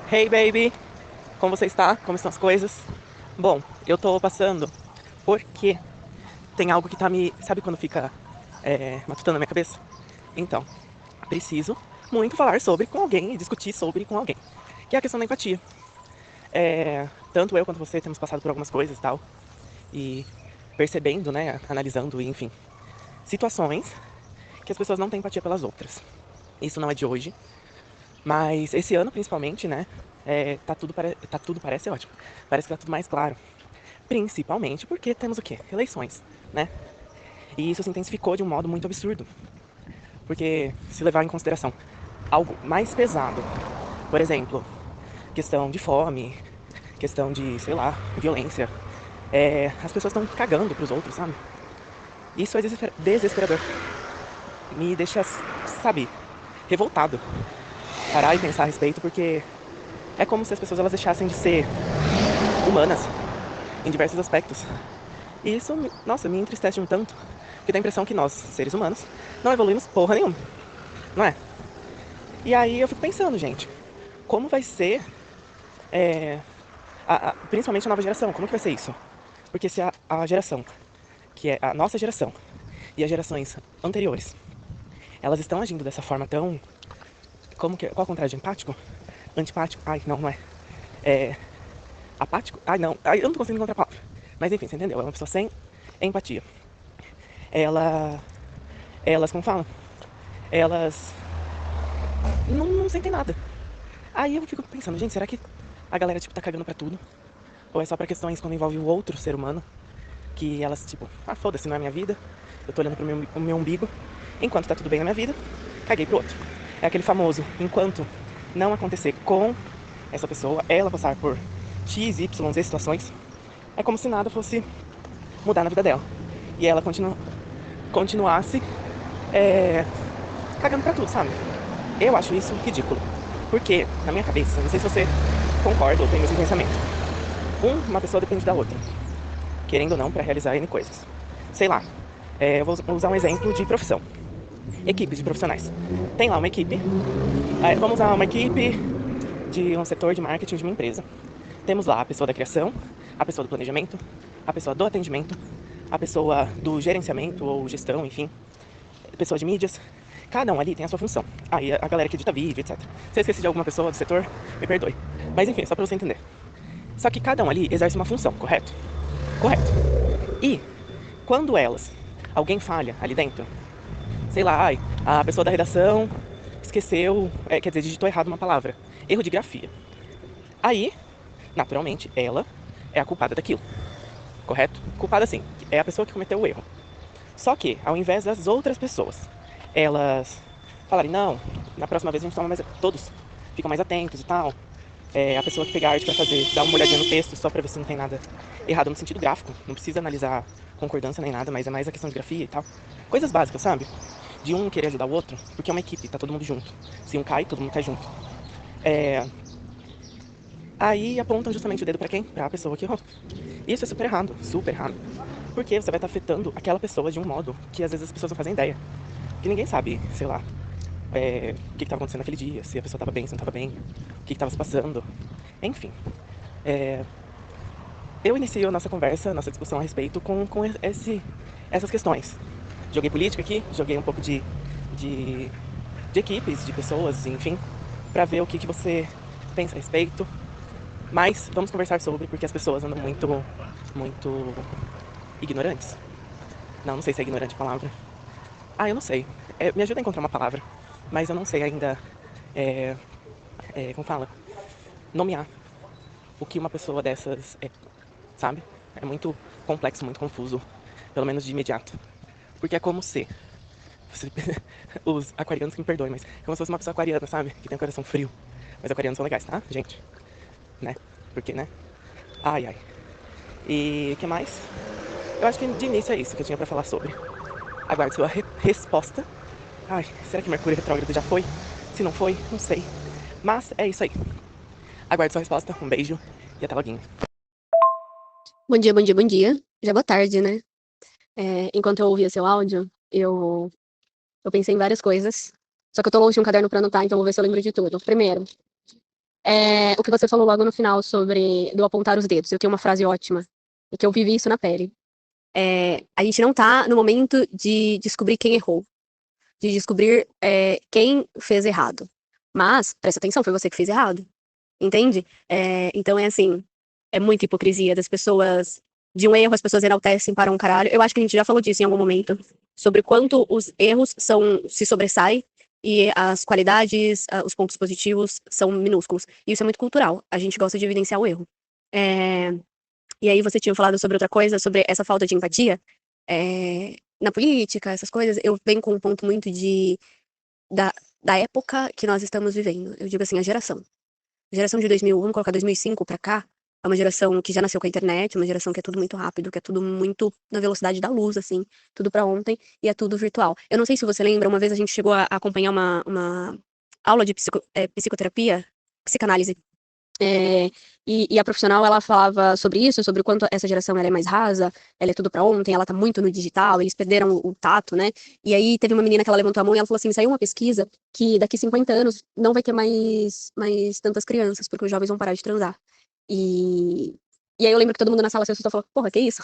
Hey baby, como você está? Como estão as coisas? Bom, eu tô passando porque tem algo que tá me. Sabe quando fica matutando na minha cabeça? Então, preciso muito falar sobre com alguém e discutir sobre com alguém. Que é a questão da empatia. Tanto eu quanto você temos passado por algumas coisas e tal. E percebendo, né? Analisando, enfim, situações que as pessoas não têm empatia pelas outras. Isso não é de hoje, mas esse ano principalmente, né? Tá tudo parece ótimo. Parece que tá tudo mais claro. Principalmente porque temos o quê? Eleições, né? E isso se intensificou de um modo muito absurdo. Porque se levar em consideração algo mais pesado, por exemplo, questão de fome, questão de, sei lá, violência, as pessoas estão cagando pros outros, sabe? Isso é desesperador. Me deixa, sabe, revoltado. Parar e pensar a respeito, porque é como se as pessoas elas deixassem de ser humanas em diversos aspectos. E isso, nossa, me entristece um tanto, porque dá a impressão que nós, seres humanos, não evoluímos porra nenhuma, não é? E aí eu fico pensando, gente, como vai ser, é, principalmente a nova geração, como que vai ser isso? Porque se a geração, que é a nossa geração, e as gerações anteriores, elas estão agindo dessa forma tão, qual é o contrário de empático? Antipático? Ai, não, não é. É, apático? Ai, não, ai, eu não tô conseguindo encontrar a palavra. Mas enfim, você entendeu, é uma pessoa sem empatia. Ela, elas, como falam? Elas não sentem nada. Aí eu fico pensando, gente, será que a galera, tipo, tá cagando pra tudo? Ou é só pra questões quando envolve o outro ser humano? Que elas, tipo, foda-se, não é a minha vida. Eu tô olhando pro meu umbigo. Enquanto tá tudo bem na minha vida, caguei pro outro. É aquele famoso, enquanto não acontecer com essa pessoa, ela passar por X, Y, Z situações, é como se nada fosse mudar na vida dela. E ela continuasse é, cagando pra tudo, sabe? Eu acho isso ridículo. Porque, na minha cabeça, não sei se você concorda ou tem o mesmo pensamento. Uma pessoa depende da outra, querendo ou não, para realizar N coisas. Sei lá, eu vou usar um exemplo de profissão. Equipes de profissionais. Tem lá uma equipe, vamos usar uma equipe de um setor de marketing de uma empresa. Temos lá a pessoa da criação, a pessoa do planejamento, a pessoa do atendimento, a pessoa do gerenciamento ou gestão, enfim, a pessoa de mídias. Cada um ali tem a sua função. Aí a galera que edita vídeo, etc. Se eu esqueci de alguma pessoa do setor, me perdoe. Mas enfim, só para você entender. Só que cada um ali exerce uma função, correto? Correto. E quando alguém falha ali dentro, sei lá, a pessoa da redação esqueceu, quer dizer, digitou errado uma palavra. Erro de grafia. Aí, naturalmente, ela é a culpada daquilo, correto? Culpada sim, é a pessoa que cometeu o erro. Só que, ao invés das outras pessoas, elas falarem, não, na próxima vez a gente toma mais. Todos ficam mais atentos e tal. A pessoa que pegar arte pra fazer, dá uma olhadinha no texto só pra ver se não tem nada errado no sentido gráfico. Não precisa analisar concordância nem nada, mas é mais a questão de grafia e tal. Coisas básicas, sabe? De um querer ajudar o outro, porque é uma equipe, tá todo mundo junto. Se um cai, todo mundo cai junto. É, Aí apontam justamente o dedo pra quem? Pra pessoa que errou. Isso é super errado, super errado. Porque você vai estar afetando aquela pessoa de um modo que às vezes as pessoas não fazem ideia. Que ninguém sabe, sei lá, o que estava acontecendo naquele dia, se a pessoa estava bem, se não estava bem, o que estava se passando. Enfim, é, eu inicio a nossa conversa, a nossa discussão a respeito com essas questões. Joguei política aqui, joguei um pouco de, de equipes, de pessoas, enfim, para ver o que você pensa a respeito. Mas vamos conversar sobre, porque as pessoas andam muito ignorantes. Não sei se é ignorante a palavra. Eu não sei. Me ajuda a encontrar uma palavra. Mas eu não sei ainda, é, como fala, nomear o que uma pessoa dessas é, sabe? É muito complexo, muito confuso, pelo menos de imediato. Porque é como se, os aquarianos que me perdoem, mas é como se fosse uma pessoa aquariana, sabe? Que tem um coração frio. Mas aquarianos são legais, tá, gente? Né? Porque, né? Ai, ai. E o que mais? Eu acho que de início é isso que eu tinha pra falar sobre. Aguarde sua resposta. Ai, será que Mercúrio retrógrado já foi? Se não foi, não sei. Mas é isso aí. Aguarde sua resposta. Um beijo e até logo. Bom dia, bom dia, bom dia. Já é boa tarde, né? Enquanto eu ouvia seu áudio, eu pensei em várias coisas. Só que eu tô longe de um caderno pra anotar, então vou ver se eu lembro de tudo. Primeiro, O que você falou logo no final sobre do apontar os dedos. Eu tenho uma frase ótima, e que eu vivi isso na pele. A gente não tá no momento de descobrir quem errou, de descobrir quem fez errado. Mas, presta atenção, foi você que fez errado. Entende? Então é assim, é muita hipocrisia das pessoas. De um erro, as pessoas enaltecem para um caralho. Eu acho que a gente já falou disso em algum momento, sobre quanto os erros se sobressaem e as qualidades, os pontos positivos são minúsculos. E isso é muito cultural. A gente gosta de evidenciar o erro. É, e aí você tinha falado sobre outra coisa, sobre essa falta de empatia. Na política, essas coisas, eu venho com um ponto muito da, da época que nós estamos vivendo. Eu digo assim, a geração. Geração de 2000, vamos colocar 2005 pra cá, é uma geração que já nasceu com a internet, uma geração que é tudo muito rápido, que é tudo muito na velocidade da luz, assim, tudo pra ontem, e é tudo virtual. Eu não sei se você lembra, uma vez a gente chegou a acompanhar uma aula de psicoterapia, psicanálise, e a profissional, ela falava sobre isso, sobre o quanto essa geração ela é mais rasa, ela é tudo pra ontem, ela tá muito no digital, eles perderam o tato, né? E aí teve uma menina que ela levantou a mão e ela falou assim, saiu uma pesquisa que daqui 50 anos não vai ter mais tantas crianças, porque os jovens vão parar de transar. E, e aí eu lembro que todo mundo na sala se assustou e falou, porra, que isso?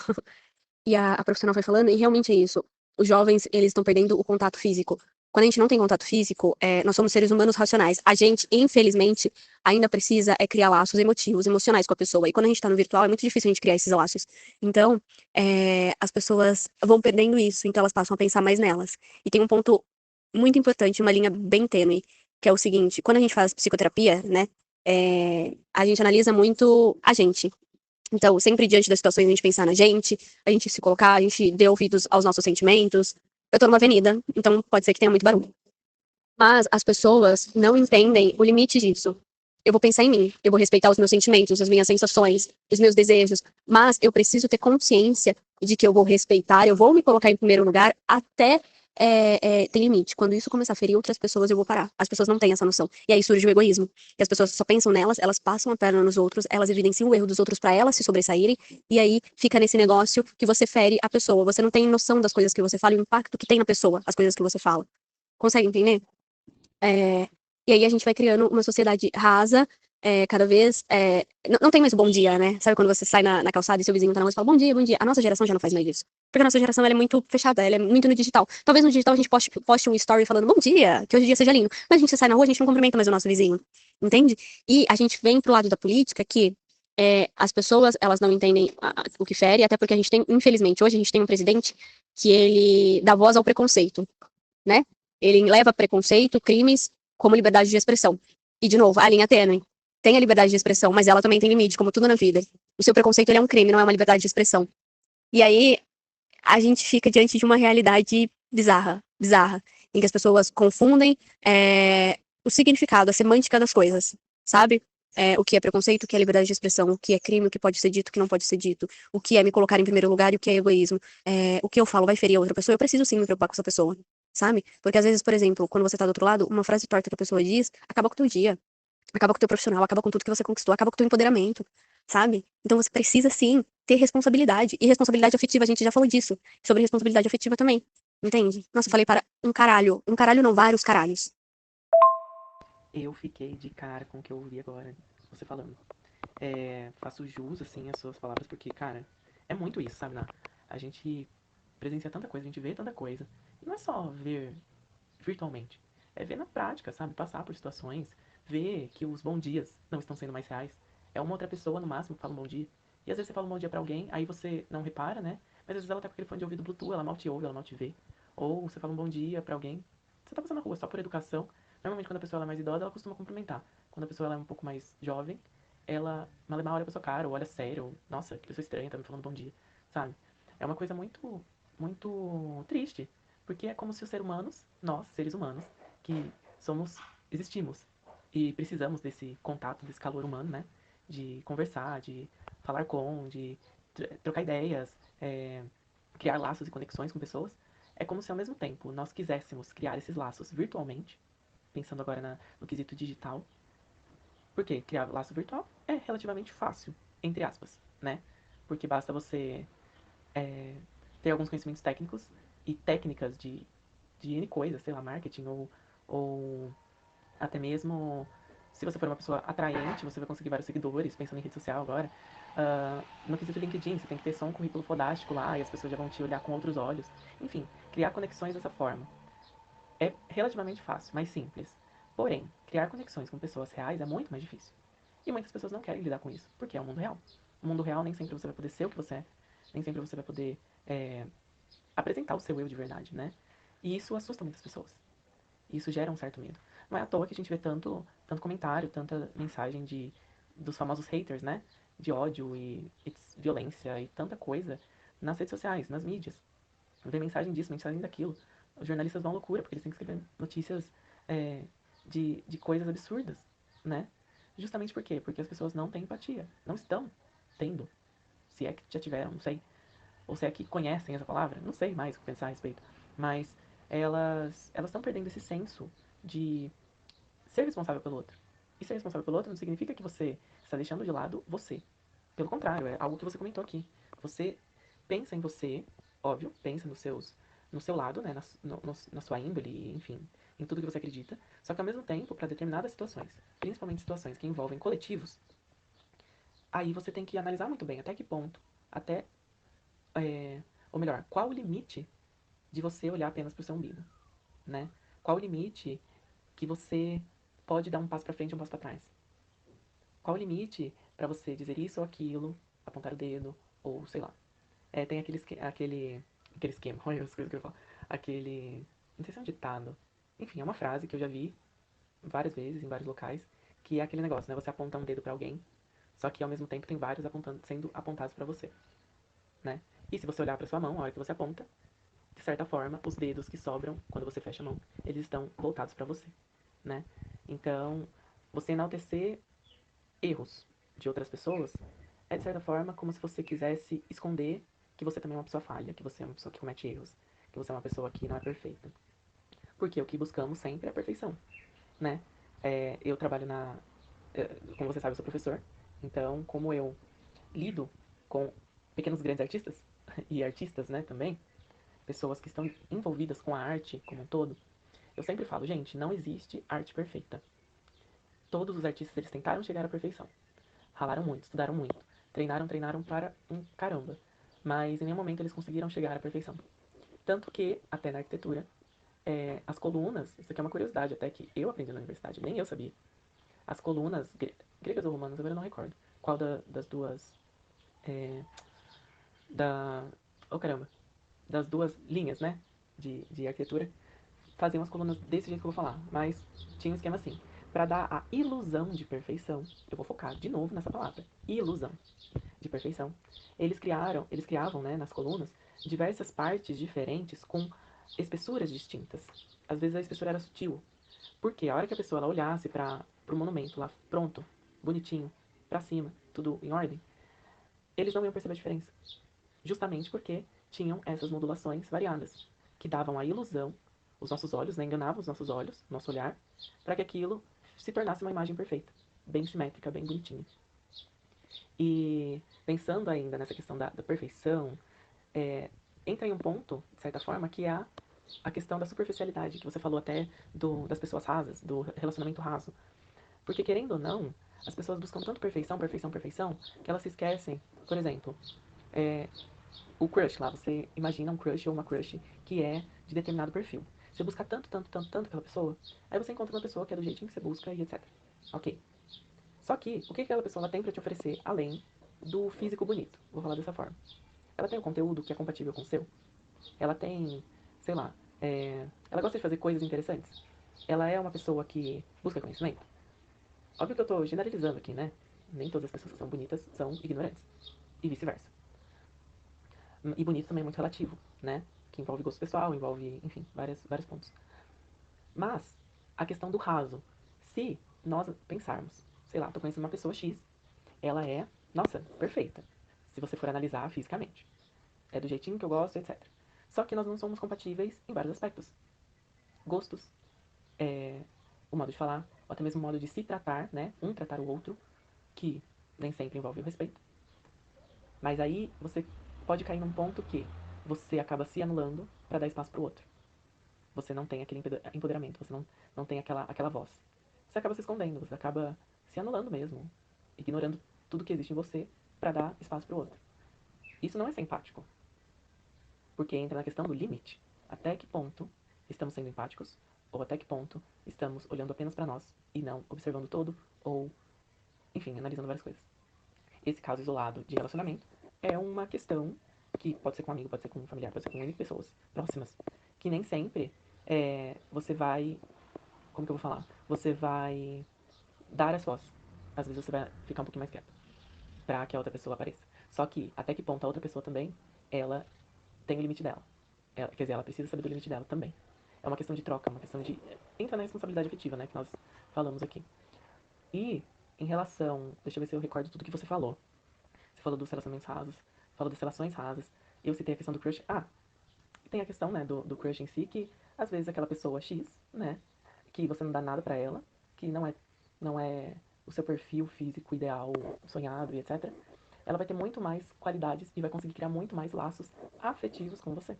E a profissional foi falando, e realmente é isso. Os jovens, eles estão perdendo o contato físico. Quando a gente não tem contato físico, nós somos seres humanos racionais. A gente, infelizmente, ainda precisa criar laços emotivos, emocionais com a pessoa. E quando a gente tá no virtual, é muito difícil a gente criar esses laços. Então, as pessoas vão perdendo isso, então elas passam a pensar mais nelas. E tem um ponto muito importante, uma linha bem tênue, que é o seguinte, quando a gente faz psicoterapia, né, a gente analisa muito a gente. Então, sempre diante das situações, a gente pensar na gente, a gente se colocar, a gente dê ouvidos aos nossos sentimentos. Eu tô numa avenida, então pode ser que tenha muito barulho. Mas as pessoas não entendem o limite disso. Eu vou pensar em mim, eu vou respeitar os meus sentimentos, as minhas sensações, os meus desejos, mas eu preciso ter consciência de que eu vou respeitar, eu vou me colocar em primeiro lugar até ter limite. Quando isso começar a ferir outras pessoas, eu vou parar. As pessoas não têm essa noção. E aí surge o egoísmo. E as pessoas só pensam nelas, elas passam a perna nos outros, elas evidenciam o erro dos outros para elas se sobressaírem, e aí fica nesse negócio que você fere a pessoa. Você não tem noção das coisas que você fala e o impacto que tem na pessoa, as coisas que você fala. Consegue entender? É, e aí a gente vai criando uma sociedade rasa, cada vez. Não tem mais o bom dia, né? Sabe quando você sai na calçada e seu vizinho tá na rua e fala bom dia, bom dia? A nossa geração já não faz mais isso. Porque a nossa geração ela é muito fechada, ela é muito no digital. Talvez no digital a gente poste um story falando bom dia, que hoje o dia seja lindo. Mas a gente sai na rua, a gente não cumprimenta mais o nosso vizinho. Entende? E a gente vem pro lado da política que as pessoas, elas não entendem o que fere, até porque a gente tem, infelizmente, hoje a gente tem um presidente que ele dá voz ao preconceito, né? Ele leva preconceito, crimes, como liberdade de expressão. E, de novo, a linha tênue. Tem a liberdade de expressão, mas ela também tem limite, como tudo na vida. O seu preconceito ele é um crime, não é uma liberdade de expressão. E aí, a gente fica diante de uma realidade bizarra, bizarra, em que as pessoas confundem o significado, a semântica das coisas, sabe? O que é preconceito, o que é liberdade de expressão, o que é crime, o que pode ser dito, o que não pode ser dito, o que é me colocar em primeiro lugar e o que é egoísmo. O que eu falo vai ferir a outra pessoa, eu preciso sim me preocupar com essa pessoa, sabe? Porque às vezes, por exemplo, quando você tá do outro lado, uma frase torta que a pessoa diz acaba com o teu dia, acaba com o teu profissional, acaba com tudo que você conquistou, acaba com o teu empoderamento, sabe? Então você precisa sim ter responsabilidade. E responsabilidade afetiva, a gente já falou disso, sobre responsabilidade afetiva também. Entende? Nossa, eu falei para um caralho. Um caralho não, vários caralhos. Eu fiquei de cara com o que eu ouvi agora, você falando. Faço jus, assim, às suas palavras, porque, cara, é muito isso, sabe, Ná? A gente presencia tanta coisa, a gente vê tanta coisa. E não é só ver virtualmente. É ver na prática, sabe? Passar por situações, ver que os bons dias não estão sendo mais reais. É uma outra pessoa, no máximo, que fala um bom dia. E às vezes você fala um bom dia pra alguém, aí você não repara, né? Mas às vezes ela tá com aquele fone de ouvido Bluetooth, ela mal te ouve, ela mal te vê. Ou você fala um bom dia pra alguém, você tá passando na rua só por educação. Normalmente quando a pessoa ela é mais idosa, ela costuma cumprimentar. Quando a pessoa ela é um pouco mais jovem, ela malemar olha pra sua cara, ou olha sério, ou, nossa, que pessoa estranha, tá me falando bom dia, sabe? É uma coisa muito, muito triste. Porque é como se os seres humanos, nós, seres humanos, que existimos e precisamos desse contato, desse calor humano, né? De conversar, de falar de trocar ideias, criar laços e conexões com pessoas. É como se ao mesmo tempo nós quiséssemos criar esses laços virtualmente, pensando agora no quesito digital. Porque criar laço virtual é relativamente fácil, entre aspas, né? Porque basta você ter alguns conhecimentos técnicos e técnicas de N coisas, sei lá, marketing ou até mesmo se você for uma pessoa atraente, você vai conseguir vários seguidores, pensando em rede social agora. No quesito LinkedIn, você tem que ter só um currículo fodástico lá e as pessoas já vão te olhar com outros olhos. Enfim, criar conexões dessa forma. É relativamente fácil, mais simples. Porém, criar conexões com pessoas reais é muito mais difícil. E muitas pessoas não querem lidar com isso, porque é o mundo real. No mundo real, nem sempre você vai poder ser o que você é, nem sempre você vai poder apresentar o seu eu de verdade, né? E isso assusta muitas pessoas. E isso gera um certo medo. Não é à toa que a gente vê tanto comentário, tanta mensagem dos famosos haters, né? De ódio e violência e tanta coisa nas redes sociais, nas mídias. Vê mensagem disso, mensagem daquilo. Os jornalistas vão à loucura, porque eles têm que escrever notícias é, de coisas absurdas, né? Justamente por quê? Porque as pessoas não têm empatia. Não estão tendo. Se é que já tiveram, não sei. Ou se é que conhecem essa palavra, não sei mais o que pensar a respeito. Mas elas estão perdendo esse senso de ser responsável pelo outro. E ser responsável pelo outro não significa que você está deixando de lado você. Pelo contrário, é algo que você comentou aqui. Você pensa em você, óbvio, pensa no seu lado, né, na sua índole, enfim, em tudo que você acredita. Só que ao mesmo tempo, para determinadas situações, principalmente situações que envolvem coletivos, aí você tem que analisar muito bem até que ponto, até, ou melhor, qual o limite de você olhar apenas para o seu umbigo, né? Qual o limite que você pode dar um passo para frente e um passo para trás? Qual o limite para você dizer isso ou aquilo, apontar o dedo, ou sei lá. Tem aquele esquema, olha as coisas que eu falo. Aquele, não sei se é um ditado. Enfim, é uma frase que eu já vi várias vezes em vários locais, que é aquele negócio, né? Você aponta um dedo para alguém, só que ao mesmo tempo tem vários sendo apontados para você, né? E se você olhar para sua mão, a hora que você aponta, de certa forma, os dedos que sobram quando você fecha a mão, eles estão voltados para você, né? Então, você enaltecer erros de outras pessoas é, de certa forma, como se você quisesse esconder que você também é uma pessoa falha, que você é uma pessoa que comete erros, que você é uma pessoa que não é perfeita. Porque o que buscamos sempre é a perfeição, né? Eu trabalho como você sabe, eu sou professor, então, como eu lido com pequenos grandes artistas, e artistas, né, também, pessoas que estão envolvidas com a arte como um todo, eu sempre falo, gente, não existe arte perfeita. Todos os artistas, eles tentaram chegar à perfeição. Ralaram muito, estudaram muito, treinaram para um caramba. Mas em nenhum momento eles conseguiram chegar à perfeição. Tanto que, até na arquitetura, as colunas, isso aqui é uma curiosidade até que eu aprendi na universidade, nem eu sabia. As colunas, gregas ou romanas, agora eu não recordo. Qual das duas. É, da. Oh caramba! Das duas linhas, né? De arquitetura, faziam as colunas desse jeito que eu vou falar. Mas tinha um esquema assim. Para dar a ilusão de perfeição, eu vou focar de novo nessa palavra: ilusão de perfeição. Eles criavam, né, nas colunas, diversas partes diferentes com espessuras distintas. Às vezes a espessura era sutil, porque a hora que a pessoa ela olhasse para o monumento lá pronto, bonitinho, para cima, tudo em ordem, eles não iam perceber a diferença. Justamente porque tinham essas modulações variadas, que davam a ilusão, os nossos olhos, né, enganavam os nossos olhos, nosso olhar, para que aquilo se tornasse uma imagem perfeita, bem simétrica, bem bonitinha. E pensando ainda nessa questão da perfeição, é, entra em um ponto, de certa forma, que é a questão da superficialidade, que você falou até das pessoas rasas, do relacionamento raso. Porque, querendo ou não, as pessoas buscam tanto perfeição, perfeição, perfeição, que elas se esquecem, por exemplo, é, o crush lá, você imagina um crush ou uma crush que é de determinado perfil. Você busca tanto, tanto, tanto, tanto aquela pessoa, aí você encontra uma pessoa que é do jeitinho que você busca e etc. Ok. Só que, o que aquela pessoa tem pra te oferecer além do físico bonito? Vou falar dessa forma. Ela tem um conteúdo que é compatível com o seu? Ela tem, sei lá, ela gosta de fazer coisas interessantes? Ela é uma pessoa que busca conhecimento? Óbvio que eu tô generalizando aqui, né? Nem todas as pessoas que são bonitas são ignorantes. E vice-versa. E bonito também é muito relativo, né? Que envolve gosto pessoal, envolve, enfim, vários pontos. Mas, a questão do raso. Se nós pensarmos, sei lá, tô conhecendo uma pessoa X, ela é, nossa, perfeita. Se você for analisar fisicamente. É do jeitinho que eu gosto, etc. Só que nós não somos compatíveis em vários aspectos. Gostos, o modo de falar, ou até mesmo o modo de se tratar, né? Um tratar o outro, que nem sempre envolve o respeito. Mas aí você pode cair num ponto que você acaba se anulando para dar espaço pro outro. Você não tem aquele empoderamento, você não tem aquela voz. você acaba se escondendo, você acaba se anulando mesmo, ignorando tudo que existe em você para dar espaço para o outro. Isso não é ser empático, porque entra na questão do limite. Até que ponto estamos sendo empáticos, ou até que ponto estamos olhando apenas para nós e não observando todo, ou, enfim, analisando várias coisas. Esse caso isolado de relacionamento é uma questão que pode ser com um amigo, pode ser com um familiar, pode ser com N pessoas próximas, que nem sempre você vai, como que eu vou falar? Você vai dar as vozes. Às vezes você vai ficar um pouquinho mais quieto para que a outra pessoa apareça. Só que até que ponto a outra pessoa também, ela tem o limite dela. Quer dizer, ela precisa saber do limite dela também. É uma questão de troca, uma questão de. Entra na responsabilidade afetiva, né? Que nós falamos aqui. E em relação. Deixa eu ver se eu recordo tudo que você falou. Você falou dos relacionamentos rasos, falou das relações rasas. Eu citei a questão do crush. Ah, tem a questão, né, do crush em si, que às vezes aquela pessoa X, né, que você não dá nada pra ela, que não é o seu perfil físico ideal, sonhado e etc. Ela vai ter muito mais qualidades e vai conseguir criar muito mais laços afetivos com você.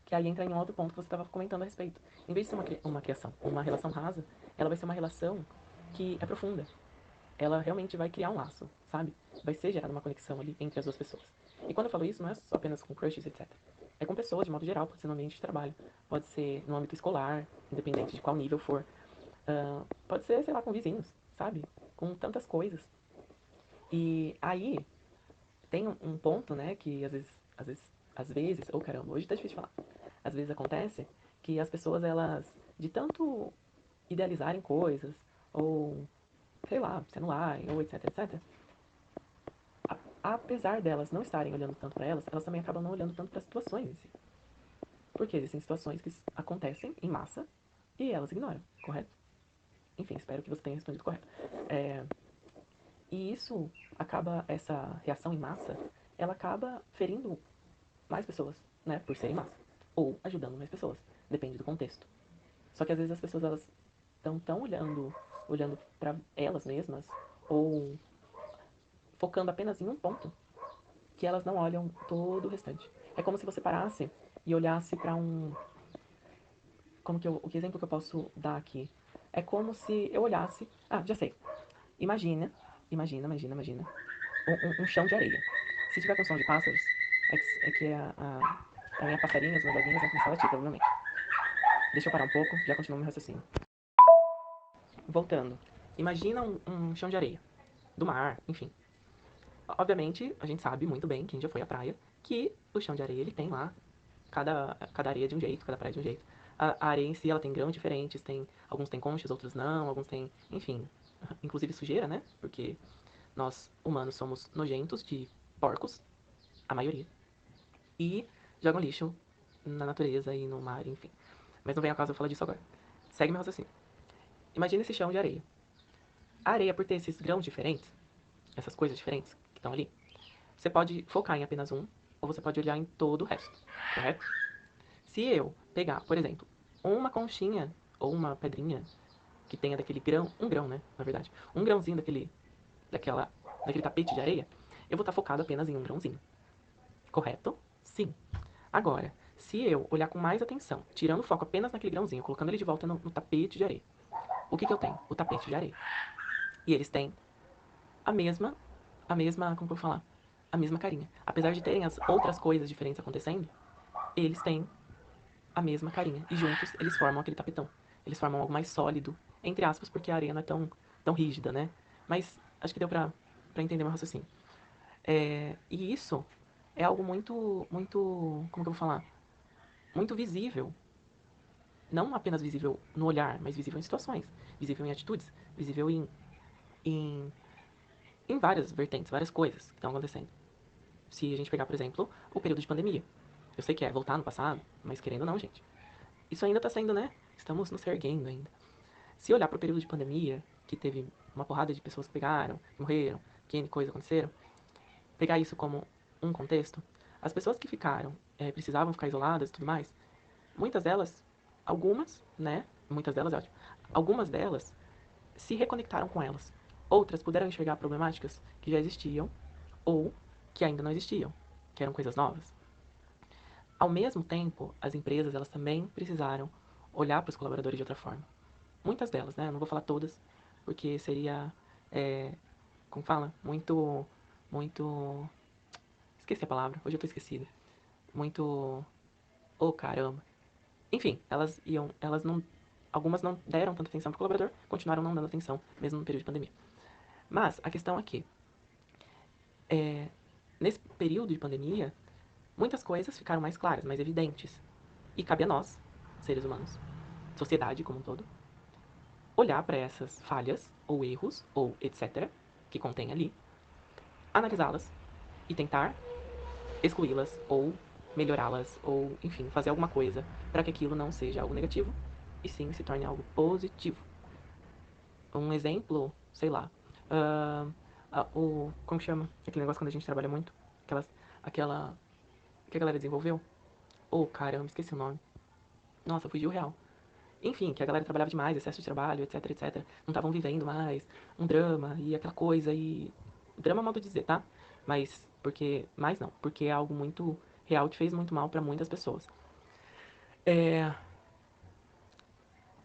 Que aí entra em um outro ponto que você estava comentando a respeito. Em vez de ser uma criação, uma relação rasa, ela vai ser uma relação que é profunda. Ela realmente vai criar um laço, sabe? Vai ser gerada uma conexão ali entre as duas pessoas. E quando eu falo isso, não é só apenas com crushes, etc. É com pessoas de modo geral, pode ser no ambiente de trabalho, pode ser no âmbito escolar, independente de qual nível for. Pode ser, sei lá, com vizinhos, sabe? Com tantas coisas. E aí tem um ponto, né, que às vezes, oh caramba, hoje tá difícil de falar. Às vezes acontece que as pessoas, elas, de tanto idealizarem coisas, ou, sei lá, se anularem, ou etc, etc, apesar delas não estarem olhando tanto para elas, elas também acabam não olhando tanto para as situações em si. Porque existem situações que acontecem em massa e elas ignoram, correto? Enfim, espero que você tenha respondido correto. É, e isso acaba, essa reação em massa, ela acaba ferindo mais pessoas, né, por ser em massa. Ou ajudando mais pessoas, depende do contexto. Só que às vezes as pessoas, elas estão tão olhando para elas mesmas, ou focando apenas em um ponto, que elas não olham todo o restante. É como se você parasse e olhasse para um. O que exemplo que eu posso dar aqui? É como se eu olhasse. Ah, já sei. Imagina. Um chão de areia. Se tiver com som de pássaros, é que a minha passarinha, os meus joguinhos vão começar a latir, provavelmente. Deixa eu parar um pouco, já continuo meu raciocínio. Voltando. Imagina um chão de areia. Do mar, enfim. Obviamente, a gente sabe muito bem, quem já foi à praia, que o chão de areia ele tem lá cada areia de um jeito, cada praia de um jeito. A areia em si, ela tem grãos diferentes, alguns tem conchas, outros não, alguns tem, enfim, inclusive sujeira, né? Porque nós, humanos, somos nojentos de porcos, a maioria, e jogam lixo na natureza e no mar, enfim. Mas não vem ao caso eu falar disso agora. Segue meu raciocínio. Imagina esse chão de areia. A areia, por ter esses grãos diferentes, essas coisas diferentes que estão ali, você pode focar em apenas um, ou você pode olhar em todo o resto, correto? Se eu pegar, por exemplo, uma conchinha ou uma pedrinha que tenha daquele grão, um grão, né, na verdade, um grãozinho daquele tapete de areia, eu vou estar focado apenas em um grãozinho, correto? Sim. Agora, se eu olhar com mais atenção, tirando o foco apenas naquele grãozinho, colocando ele de volta no tapete de areia, o que eu tenho? O tapete de areia. E eles têm a mesma, como que eu vou falar? A mesma carinha. Apesar de terem as outras coisas diferentes acontecendo, eles têm a mesma carinha. E juntos eles formam aquele tapetão. Eles formam algo mais sólido, entre aspas, porque a areia não é tão rígida, né? Mas acho que deu pra entender meu raciocínio. E isso é algo muito, como que eu vou falar? Muito visível. Não apenas visível no olhar, mas visível em situações, visível em atitudes, visível em, em várias vertentes, várias coisas que estão acontecendo. Se a gente pegar, por exemplo, o período de pandemia. Eu sei que é voltar no passado, mas querendo ou não, gente. Isso ainda tá sendo, né? Estamos nos erguendo ainda. Se olhar para o período de pandemia, que teve uma porrada de pessoas que pegaram, que morreram, que N coisas aconteceram, pegar isso como um contexto, as pessoas que ficaram, precisavam ficar isoladas e tudo mais, muitas delas, algumas, né? Muitas delas é ótimo. Algumas delas se reconectaram com elas. Outras puderam enxergar problemáticas que já existiam ou que ainda não existiam, que eram coisas novas. Ao mesmo tempo, as empresas elas também precisaram olhar para os colaboradores de outra forma. Muitas delas, né? Eu não vou falar todas, porque seria, como fala? Muito, esqueci a palavra, hoje eu tô esquecido. Muito, oh caramba. Enfim, elas não, algumas não deram tanta atenção pro colaborador, continuaram não dando atenção, mesmo no período de pandemia. Mas a questão é que, nesse período de pandemia, muitas coisas ficaram mais claras, mais evidentes. E cabe a nós, seres humanos, sociedade como um todo, olhar para essas falhas, ou erros, ou etc., que contém ali, analisá-las e tentar excluí-las, ou melhorá-las, ou, enfim, fazer alguma coisa para que aquilo não seja algo negativo, e sim se torne algo positivo. Um exemplo, sei lá, como que chama? Aquele negócio quando a gente trabalha muito, aquela, que a galera desenvolveu? Oh, caramba, esqueci o nome. Nossa, fugiu o real. Enfim, que a galera trabalhava demais, excesso de trabalho, etc, etc. Não estavam vivendo mais, um drama e aquela coisa e... Drama é modo de dizer, tá? Mas, porque... Mais não, porque é algo muito real que fez muito mal pra muitas pessoas.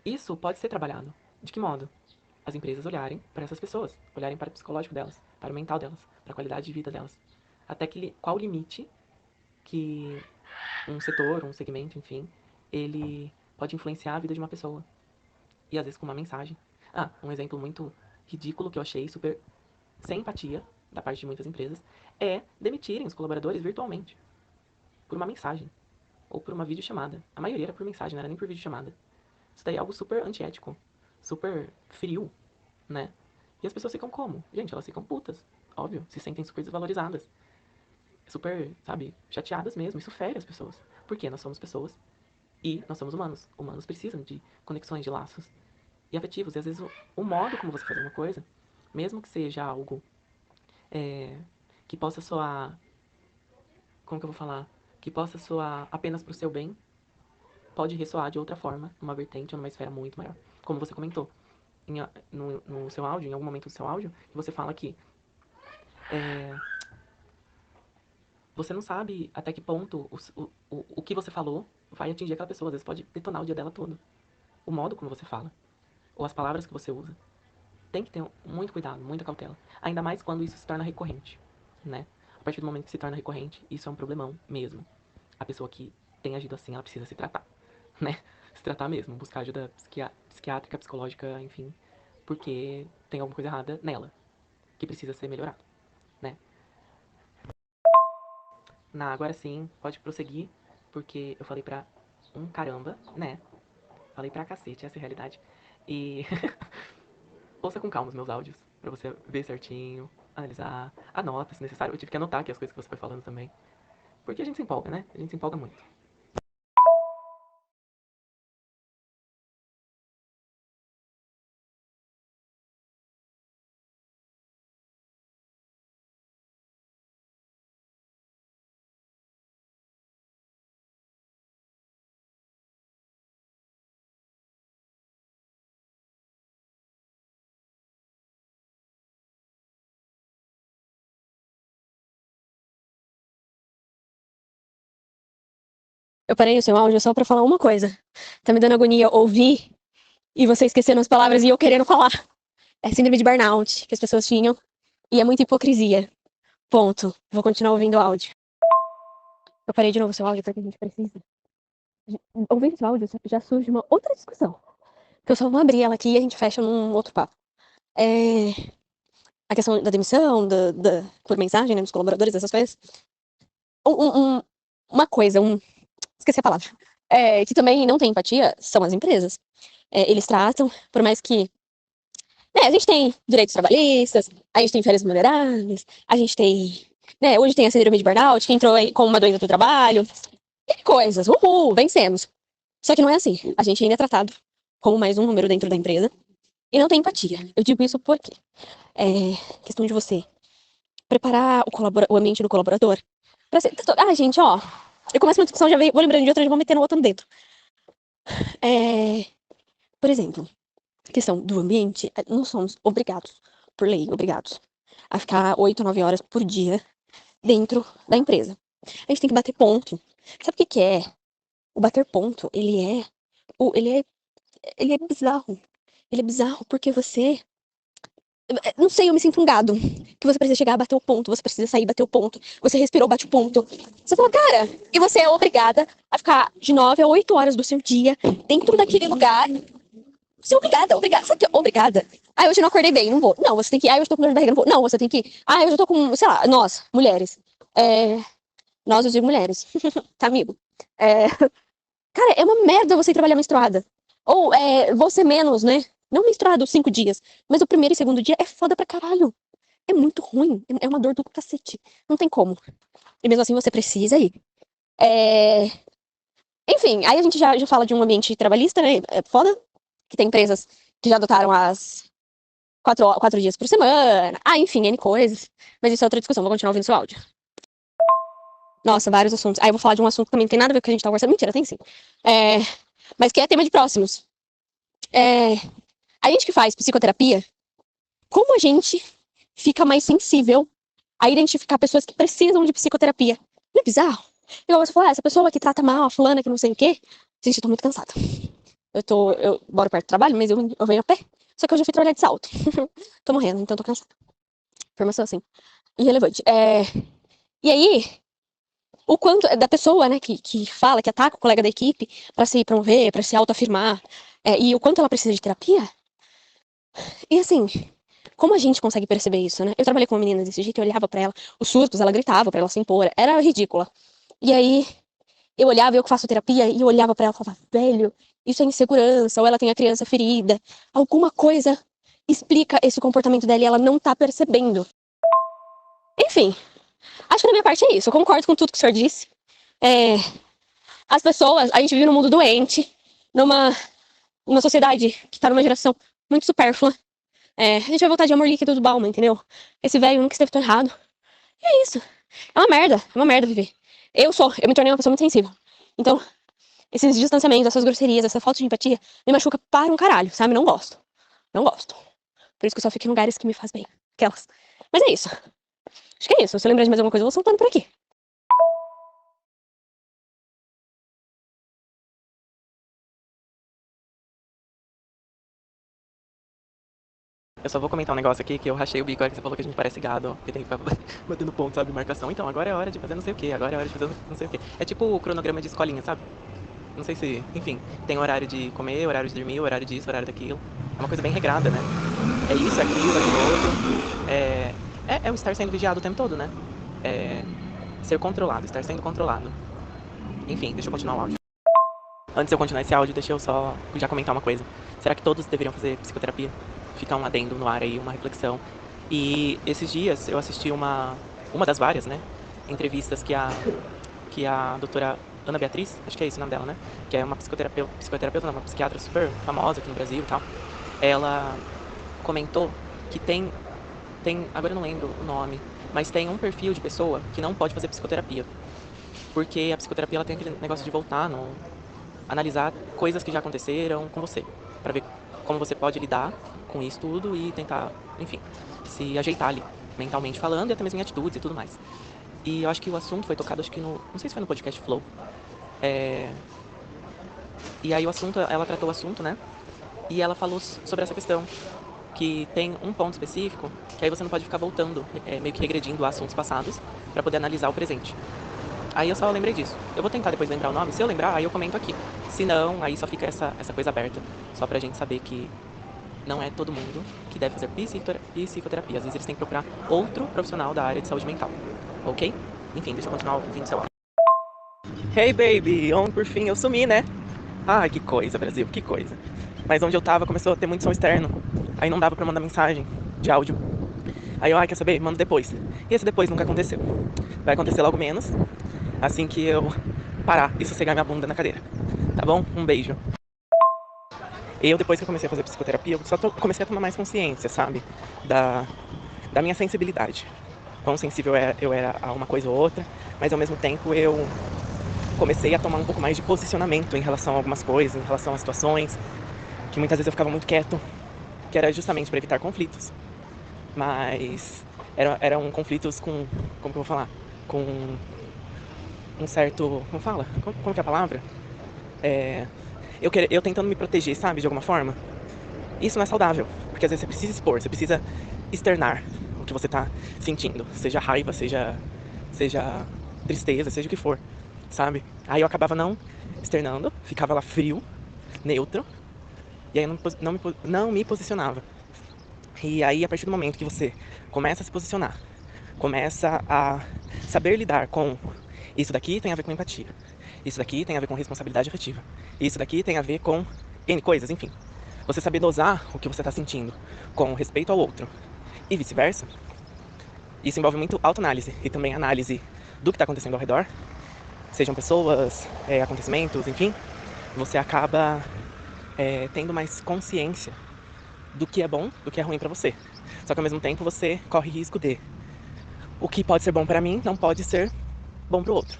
Isso pode ser trabalhado. De que modo? As empresas olharem para essas pessoas, olharem para o psicológico delas, para o mental delas, para a qualidade de vida delas. Até que qual o limite que um setor, um segmento, enfim, ele pode influenciar a vida de uma pessoa. E às vezes com uma mensagem. Ah, um exemplo muito ridículo que eu achei super sem empatia da parte de muitas empresas é demitirem os colaboradores virtualmente por uma mensagem ou por uma videochamada. A maioria era por mensagem, não era nem por videochamada. Isso daí é algo super antiético, super frio, né? E as pessoas ficam como? Gente, elas ficam putas, óbvio, se sentem super desvalorizadas, super, sabe, chateadas mesmo. Isso fere as pessoas. Porque nós somos pessoas e nós somos humanos. Humanos precisam de conexões, de laços e afetivos. E às vezes o modo como você faz uma coisa, mesmo que seja algo que possa soar, como que eu vou falar? Que possa soar apenas pro seu bem, pode ressoar de outra forma, numa vertente ou numa esfera muito maior. Como você comentou no seu áudio, em algum momento do seu áudio, que você fala que você não sabe até que ponto o que você falou vai atingir aquela pessoa. Às vezes pode detonar o dia dela todo. O modo como você fala, ou as palavras que você usa. Tem que ter muito cuidado, muita cautela. Ainda mais quando isso se torna recorrente, né? A partir do momento que se torna recorrente, isso é um problemão mesmo. A pessoa que tem agido assim, ela precisa se tratar, né? Se tratar mesmo, buscar ajuda psiquiátrica, psicológica, enfim, porque tem alguma coisa errada nela, que precisa ser melhorada, né? Agora sim, pode prosseguir, porque eu falei pra um caramba, né? Falei pra cacete, essa é a realidade. E ouça com calma os meus áudios, pra você ver certinho, analisar, anota se necessário. Eu tive que anotar aqui as coisas que você foi falando também. Porque a gente se empolga, né? A gente se empolga muito. Eu parei o seu áudio só pra falar uma coisa. Tá me dando agonia ouvir e você esquecendo as palavras e eu querendo falar. É síndrome de burnout que as pessoas tinham e é muita hipocrisia. Ponto. Vou continuar ouvindo o áudio. Eu parei de novo o seu áudio porque a gente precisa. Ouvindo esse áudio já surge uma outra discussão. Que eu só vou abrir ela aqui e a gente fecha num outro papo. É... A questão da demissão, por mensagem, né, dos colaboradores, essas coisas. Uma coisa, esqueci a palavra. Que também não tem empatia são as empresas. Eles tratam, por mais que a gente tem direitos trabalhistas, a gente tem férias remuneradas, a gente tem. Né, hoje tem a síndrome de burnout, que entrou aí com uma doença do trabalho, e coisas. Uhul, vencemos. Só que não é assim. A gente ainda é tratado como mais um número dentro da empresa e não tem empatia. Eu digo isso porque é questão de você preparar o ambiente do colaborador pra ser. Ah, gente, ó. Eu começo uma discussão, vou lembrando de outra, já vou metendo outra no dedo. Por exemplo, questão do ambiente, não somos obrigados, por lei, obrigados, a ficar 8 ou 9 horas por dia dentro da empresa. A gente tem que bater ponto. Sabe o que que é? O bater ponto, ele é bizarro. Ele é bizarro porque você Não sei, eu me sinto um gado. Que você precisa chegar, bater o ponto, você precisa sair, bater o ponto. Você respirou, bate o ponto. Você fala, cara, e você é obrigada a ficar de 9 a 8 horas do seu dia dentro daquele lugar. Você é obrigada, obrigada. Sabe que é obrigada? Ah, hoje eu não acordei bem, não vou. Não, você tem que ir. Ah, hoje eu tô com dor de barriga, não vou. Não, você tem que ir. Ah, hoje eu tô com, sei lá, nós, mulheres. Nós, eu digo mulheres. Tá, amigo? É, cara, é uma merda você ir trabalhar menstruada. Ou você menos, né? Não menstruado 5 dias, mas o primeiro e segundo dia é foda pra caralho. É muito ruim. É uma dor do cacete. Não tem como. E mesmo assim você precisa ir. É, Enfim, aí a gente já fala de um ambiente trabalhista, né? É foda. Que tem empresas que já adotaram as 4 dias por semana. Ah, enfim, N coisas. Mas isso é outra discussão. Vou continuar ouvindo seu áudio. Nossa, vários assuntos. Aí eu vou falar de um assunto que também não tem nada a ver com o que a gente tá conversando. Mentira, tem sim. É, Mas que é tema de próximos. É, A gente que faz psicoterapia, como a gente fica mais sensível a identificar pessoas que precisam de psicoterapia? Não é bizarro? Igual você falou, essa pessoa que trata mal, a fulana que não sei o quê. Gente, eu tô muito cansada. Eu moro perto do trabalho, mas eu venho a pé. Só que eu já fui trabalhar de salto. Tô morrendo, então tô cansada. Informação assim, irrelevante. E aí, o quanto da pessoa, né, que fala, que ataca o colega da equipe pra se promover, pra se autoafirmar, e o quanto ela precisa de terapia. E assim, como a gente consegue perceber isso, né? Eu trabalhei com uma menina desse jeito, eu olhava pra ela, os surtos, ela gritava pra ela se impor, era ridícula. E aí, eu olhava, eu que faço terapia, e eu olhava pra ela e falava, velho, isso é insegurança, ou ela tem a criança ferida. Alguma coisa explica esse comportamento dela e ela não tá percebendo. Enfim, acho que da minha parte é isso. Eu concordo com tudo que o senhor disse. É, as pessoas, a gente vive num mundo doente, numa sociedade que tá numa geração muito supérflua. A gente vai voltar de amor líquido do Bauman, entendeu? Esse velho nunca esteve tão errado. E é isso. É uma merda viver. Eu me tornei uma pessoa muito sensível. Então, esses distanciamentos, essas grosserias, essa falta de empatia, me machuca para um caralho, sabe? Não gosto. Não gosto. Por isso que eu só fico em lugares que me faz bem. Aquelas. Mas é isso. Acho que é isso. Se eu lembrar de mais alguma coisa, eu vou soltando por aqui. Eu só vou comentar um negócio aqui que eu rachei o bico agora que você falou que a gente parece gado, que tem que ficar batendo ponto, sabe? Marcação. Então, agora é hora de fazer não sei o que, agora é hora de fazer não sei o que. É tipo o cronograma de escolinha, sabe? Não sei se, enfim, tem horário de comer, horário de dormir, horário disso, horário daquilo. É uma coisa bem regrada, né? É isso, aquilo, aquilo outro. É o estar sendo vigiado o tempo todo, né? É ser controlado, estar sendo controlado. Enfim, deixa eu continuar o áudio. Antes de eu continuar esse áudio, deixa eu só já comentar uma coisa. Será que todos deveriam fazer psicoterapia? Ficar um adendo no ar aí, uma reflexão. E esses dias eu assisti uma das várias, né? Entrevistas que a doutora Ana Beatriz, acho que é esse o nome dela, né? Que é uma psicoterapeuta, não, uma psiquiatra super famosa aqui no Brasil e tal. Ela comentou que agora eu não lembro o nome, mas tem um perfil de pessoa que não pode fazer psicoterapia. Porque a psicoterapia ela tem aquele negócio de voltar no, analisar coisas que já aconteceram com você, para ver como você pode lidar com isso tudo e tentar, enfim, se ajeitar ali, mentalmente falando e até mesmo em atitudes e tudo mais. E eu acho que o assunto foi tocado, acho que não sei se foi no podcast Flow. É, e aí ela tratou o assunto, né? E ela falou sobre essa questão, que tem um ponto específico, que aí você não pode ficar voltando, meio que regredindo a assuntos passados, para poder analisar o presente. Aí eu só lembrei disso. Eu vou tentar depois lembrar o nome. Se eu lembrar, aí eu comento aqui. Se não, aí só fica essa coisa aberta. Só pra gente saber que não é todo mundo que deve fazer psicoterapia. Às vezes eles têm que procurar outro profissional da área de saúde mental. Ok? Enfim, deixa eu continuar ouvindo seu áudio. Hey baby, por fim eu sumi, né? Ai, que coisa, Brasil, que coisa. Mas onde eu tava começou a ter muito som externo. Aí não dava pra mandar mensagem de áudio. Aí eu, quer saber? Mando depois. E esse depois nunca aconteceu. Vai acontecer logo menos, assim que eu parar e sossegar minha bunda na cadeira. Tá bom? Um beijo. Depois que eu comecei a fazer psicoterapia, eu só comecei a tomar mais consciência, sabe? Da minha sensibilidade. Quão sensível eu era a uma coisa ou outra, mas ao mesmo tempo eu comecei a tomar um pouco mais de posicionamento em relação a algumas coisas, em relação a situações, que muitas vezes eu ficava muito quieto, que era justamente para evitar conflitos. Mas eram conflitos com, como que eu vou falar? Com um certo, como fala? Como que é a palavra? Eu tentando me proteger, sabe, de alguma forma. Isso não é saudável, porque às vezes você precisa expor, você precisa externar o que você tá sentindo. Seja raiva, seja tristeza, seja o que for, sabe? Aí eu acabava não externando, ficava lá frio, neutro, e aí eu não me posicionava. E aí, a partir do momento que você começa a se posicionar, começa a saber lidar com isso daqui tem a ver com empatia, isso daqui tem a ver com responsabilidade afetiva, isso daqui tem a ver com N coisas, enfim. Você saber dosar o que você está sentindo com respeito ao outro e vice-versa, isso envolve muito autoanálise e também análise do que está acontecendo ao redor, sejam pessoas, acontecimentos, enfim. Você acaba tendo mais consciência do que é bom, do que é ruim pra você. Só que ao mesmo tempo você corre risco de o que pode ser bom pra mim não pode ser bom pro outro.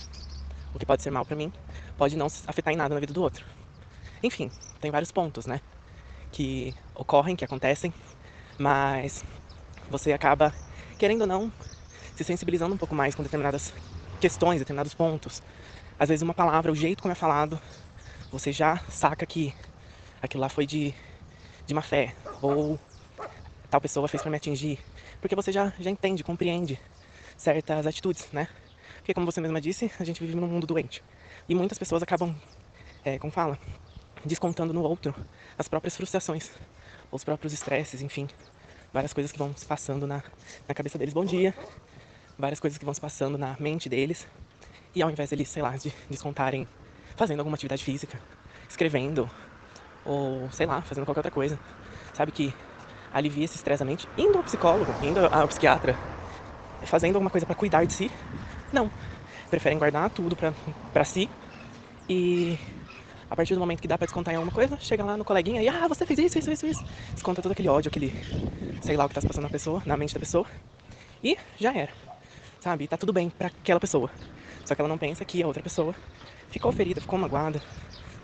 O que pode ser mal pra mim pode não afetar em nada na vida do outro. Enfim, tem vários pontos, né? Que ocorrem, que acontecem, mas você acaba, querendo ou não, se sensibilizando um pouco mais com determinadas questões, determinados pontos. Às vezes uma palavra, o jeito como é falado, você já saca que aquilo lá foi de má fé, ou tal pessoa fez pra me atingir, porque você já entende, compreende certas atitudes, né? Porque como você mesma disse, a gente vive num mundo doente. E muitas pessoas acabam, como fala, descontando no outro as próprias frustrações, os próprios estresses, enfim. Várias coisas que vão se passando na cabeça deles. Bom dia. Várias coisas que vão se passando na mente deles. E ao invés deles, sei lá, de descontarem fazendo alguma atividade física, escrevendo, ou sei lá, fazendo qualquer outra coisa, sabe, que alivia esse estresse da mente, indo ao psicólogo, indo ao psiquiatra, fazendo alguma coisa pra cuidar de si, não. Preferem guardar tudo pra si e a partir do momento que dá pra descontar em alguma coisa, chega lá no coleguinha e você fez isso. Desconta todo aquele ódio, aquele, sei lá o que tá se passando na mente da pessoa e já era, sabe? E tá tudo bem pra aquela pessoa. Só que ela não pensa que a outra pessoa ficou ferida, ficou magoada,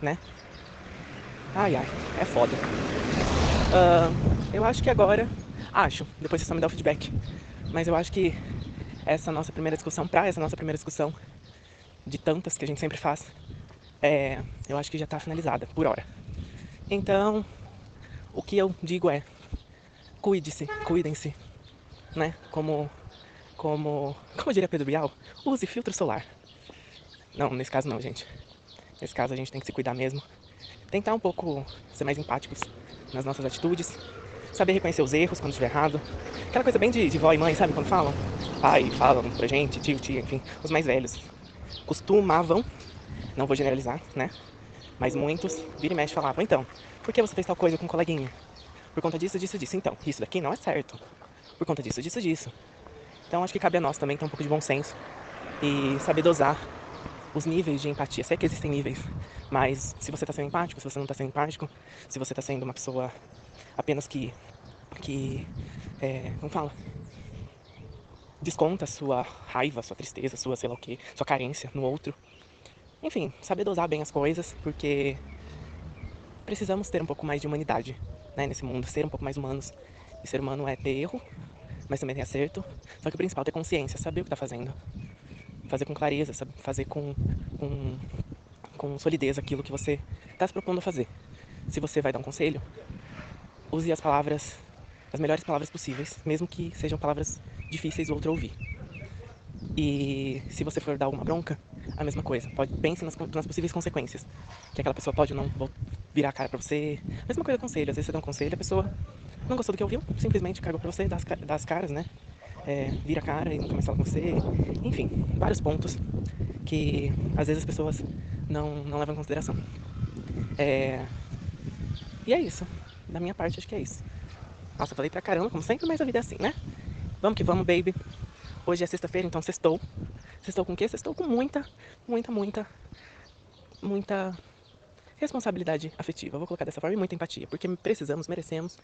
né? Ai, é foda. Eu acho que agora, depois você só me dá o feedback, mas eu acho que essa nossa primeira discussão, de tantas que a gente sempre faz, eu acho que já tá finalizada, por hora. Então, o que eu digo é, cuide-se, cuidem-se, né? Como diria Pedro Bial, use filtro solar. Não, nesse caso não, gente. Nesse caso a gente tem que se cuidar mesmo. Tentar um pouco ser mais empáticos nas nossas atitudes. Saber reconhecer os erros quando estiver errado. Aquela coisa bem de vó e mãe, sabe? Quando falam. Pai, falam pra gente, tio, tia, enfim. Os mais velhos costumavam, não vou generalizar, né? Mas muitos, vira e mexe, falavam, então, por que você fez tal coisa com um coleguinha? Por conta disso, disso, disso. Então, isso daqui não é certo. Por conta disso, disso, disso. Então acho que cabe a nós também ter um pouco de bom senso e saber dosar os níveis de empatia. Sei que existem níveis, mas se você tá sendo empático, se você não tá sendo empático, se você tá sendo uma pessoa apenas como fala? Desconta sua raiva, sua tristeza, sua sei lá o que, sua carência no outro. Enfim, saber dosar bem as coisas, porque precisamos ter um pouco mais de humanidade, né, nesse mundo, ser um pouco mais humanos. E ser humano é ter erro, mas também tem acerto. Só que o principal é ter consciência, saber o que tá fazendo. Fazer com clareza, sabe? Fazer com, com solidez aquilo que você está se propondo a fazer. Se você vai dar um conselho, use as melhores palavras possíveis, mesmo que sejam palavras difíceis do outro ouvir. E se você for dar alguma bronca, a mesma coisa. Pense nas possíveis consequências. Que aquela pessoa pode não virar a cara pra você. Mesma coisa com conselho. Às vezes você dá um conselho, a pessoa não gostou do que ouviu, simplesmente cagou pra você, dá as caras, né? Vira a cara e não começa a falar com você. Enfim, vários pontos que às vezes as pessoas não levam em consideração. E é isso. Da minha parte, acho que é isso. Nossa, eu falei pra caramba, como sempre, mas a vida é assim, né? Vamos que vamos, baby. Hoje é sexta-feira, então sextou. Sextou com o quê? Sextou com muita responsabilidade afetiva. Eu vou colocar dessa forma e muita empatia, porque precisamos, merecemos.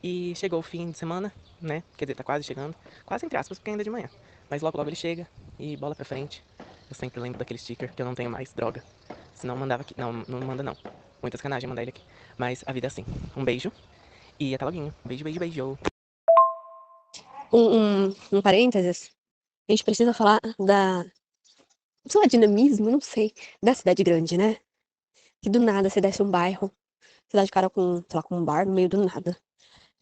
E chegou o fim de semana, né? Quer dizer, tá quase chegando. Quase entre aspas, porque ainda é de manhã. Mas logo logo ele chega e bola pra frente. Eu sempre lembro daquele sticker que eu não tenho mais, droga. Senão mandava aqui. Não, não manda não. Muita sacanagem mandar ele aqui. Mas a vida é assim. Um beijo e até loguinho. Beijo, beijo, beijo. Um parênteses, a gente precisa falar sei lá, dinamismo, não sei, da cidade grande, né? Que do nada você desce um bairro, você dá de cara com, sei lá, com um bar no meio do nada.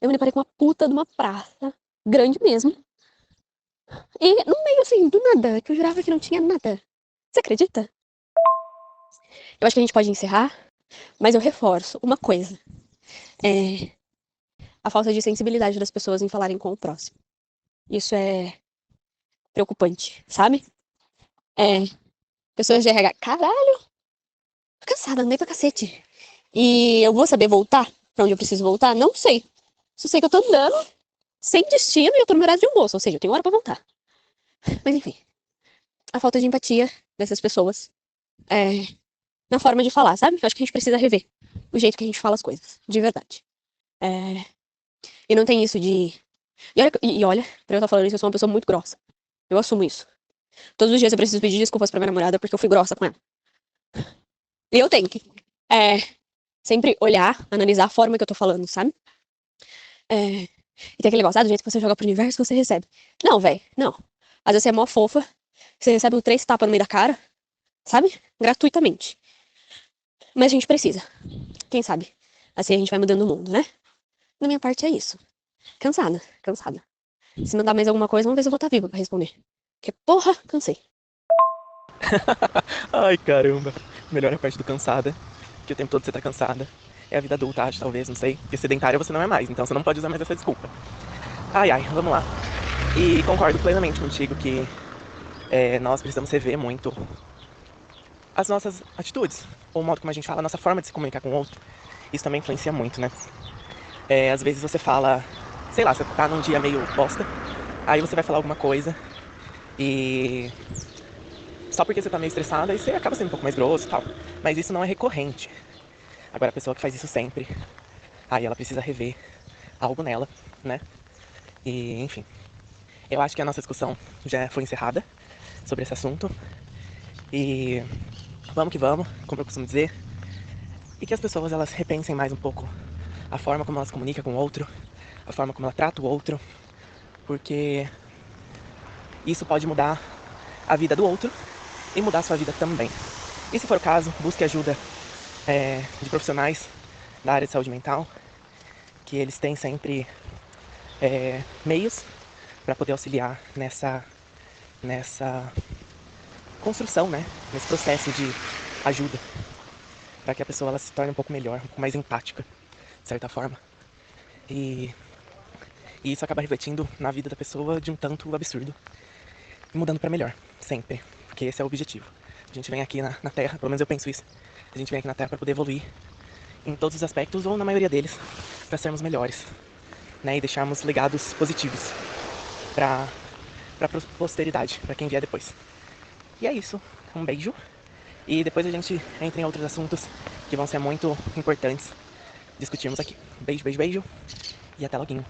Eu me deparei com uma puta de uma praça grande mesmo. E no meio, assim, do nada, que eu jurava que não tinha nada. Você acredita? Eu acho que a gente pode encerrar, mas eu reforço uma coisa. É a falta de sensibilidade das pessoas em falarem com o próximo. Isso é preocupante, sabe? É, pessoas de RH, caralho, tô cansada, andei pra cacete. E eu vou saber voltar pra onde eu preciso voltar? Não sei. Só sei que eu tô andando sem destino e eu tô no meu horário de almoço, ou seja, eu tenho hora pra voltar. Mas enfim, a falta de empatia dessas pessoas na forma de falar, sabe? Eu acho que a gente precisa rever o jeito que a gente fala as coisas, de verdade. É, e não tem isso de. E olha, pra eu estar falando isso, eu sou uma pessoa muito grossa. Eu assumo isso. Todos os dias eu preciso pedir desculpas pra minha namorada porque eu fui grossa com ela. E eu tenho que é, sempre olhar, analisar a forma que eu tô falando, sabe? É, e tem aquele negócio, do jeito que você joga pro universo, você recebe. Não, velho, não. Às vezes você é mó fofa, você recebe 3 tapas no meio da cara, sabe? Gratuitamente. Mas a gente precisa. Quem sabe? Assim a gente vai mudando o mundo, né? Da minha parte é isso. Cansada, cansada. Se mandar mais alguma coisa, vamos ver se eu vou estar viva pra responder. Porque, porra, cansei. Ai, caramba. Melhor é a parte do cansada, que o tempo todo você tá cansada. É a vida adulta, acho, talvez, não sei. Porque sedentária você não é mais, então você não pode usar mais essa desculpa. Ai, ai, vamos lá. E concordo plenamente contigo que nós precisamos rever muito as nossas atitudes, ou o modo como a gente fala, a nossa forma de se comunicar com o outro. Isso também influencia muito, né? Às vezes você fala, sei lá, você tá num dia meio bosta, aí você vai falar alguma coisa e só porque você tá meio estressada, aí você acaba sendo um pouco mais grosso e tal. Mas isso não é recorrente. Agora a pessoa que faz isso sempre, aí ela precisa rever algo nela, né? E enfim, eu acho que a nossa discussão já foi encerrada sobre esse assunto. E vamos que vamos, como eu costumo dizer. E que as pessoas elas repensem mais um pouco a forma como elas comunicam com o outro, a forma como ela trata o outro, porque isso pode mudar a vida do outro e mudar a sua vida também. E se for o caso, busque ajuda de profissionais da área de saúde mental, que eles têm sempre meios para poder auxiliar nessa construção, né? Nesse processo de ajuda, para que a pessoa ela se torne um pouco melhor, um pouco mais empática, de certa forma. E isso acaba refletindo na vida da pessoa de um tanto absurdo e mudando para melhor, sempre, porque esse é o objetivo. A gente vem aqui na Terra, pelo menos eu penso isso, a gente vem aqui na Terra para poder evoluir em todos os aspectos, ou na maioria deles, para sermos melhores, né? E deixarmos legados positivos para a posteridade, para quem vier depois. E é isso, um beijo, e depois a gente entra em outros assuntos que vão ser muito importantes discutirmos aqui. Beijo, beijo, beijo, e até logo.